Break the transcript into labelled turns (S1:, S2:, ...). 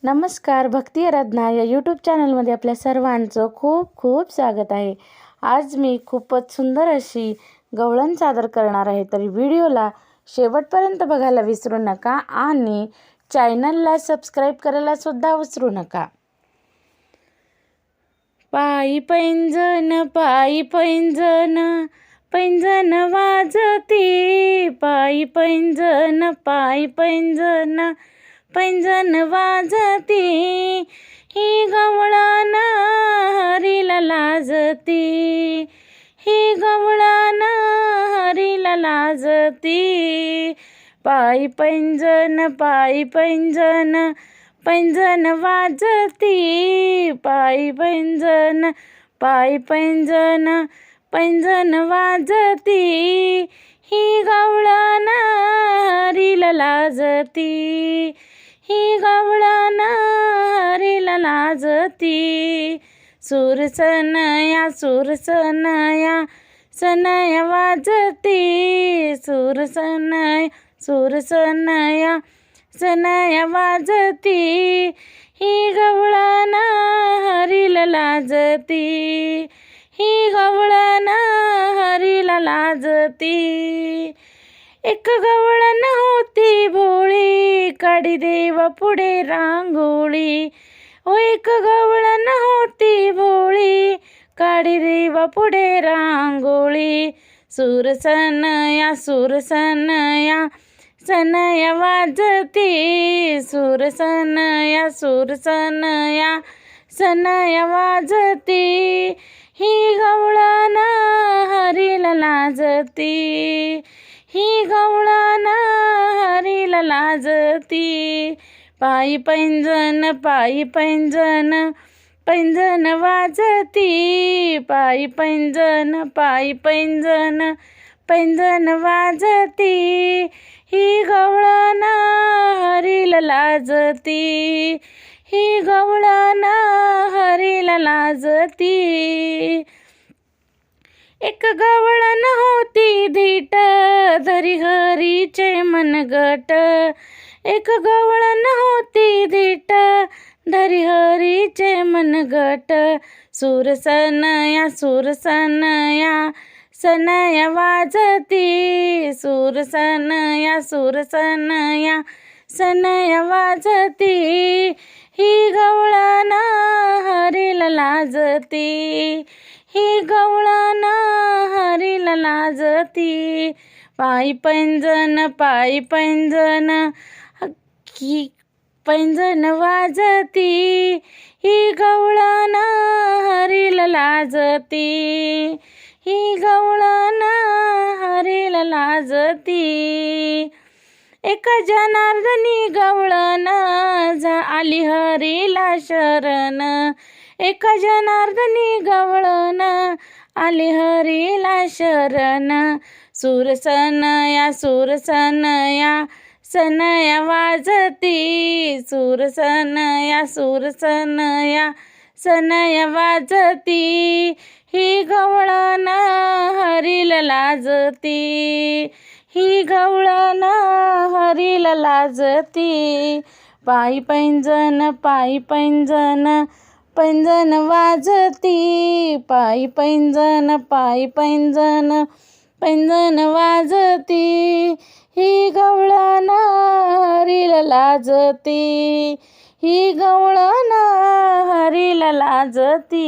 S1: नमस्कार, भक्ती आराधना या यूट्यूब चॅनलमध्ये आपल्या सर्वांचं खूप खूप स्वागत आहे। आज मी खूपच सुंदर अशी गवळण सादर करणार आहे, तरी व्हिडिओला शेवटपर्यंत बघायला विसरू नका आणि चॅनलला सबस्क्राईब करायला सुद्धा विसरू नका। पायी पैंजण पायी पैंजण पैंजण वाजती, पायी पैंजण पायी पैंजण पैंजण वाजती, ही गवळण हरीला लाजती, ही गवळण हरीला लाजती। पायी पैंजण पैंजण वाजती, पायी पैंजण पैंजण वाजती, ही गवळण हरीला लाजती, ही गवळण हरीला लाजती। सूरसनया सूरसनया सनया वाजती, सूरसनया सनया वाजती, ही गवळण हरीला लाजती, ही गवळण हरीला लाजती। एक गवळण होती भोळी, काढी देवा पुढे रांगोळी। ओ एक गवळण होती भोळी, काढी देवा पुढे रांगोळी। सूरसनया सूरसनया सनया वाजती, सूरसनया सनया वाजती, ही गवळण हरीला लाजती, ही गवळण हरीला लाजती। पायी पैंजण पैंजण वाजती, पायी पैंजण पैंजण वाजती, ही गवळण हरीला लाजती, ही गवळण हरीला लाजती। एक गवळण होती धीट, धरी हरीचे मनगट। एक गवळण होती धीट, धरी हरीचे मनगट। सूरसनया सनया वाजती, सूरसनया सनया वाजती, ही गवळण हरीला लाजती, ही गवळण हरीला लाजती। पायी पैंजण पैंजण वाजती, ही गवळण हरीला लाजती, ही गवळण हरीला लाजती। एका जनार्दनी गवळण आली हरीला शरण, एका जनार्दनी गवळण आली हरीला शरण। सूरसनया सनया वाजती, सूरसनया सनया वाजती, ही गवळण हरीला लाजती, ही गवळण हरीला लाजती। पायी पैंजण पैंजण वाजती, पायी पैंजण पैंजण वाजती, ही गवळण हरीला लाजती, ही गवळण हरीला लाजती।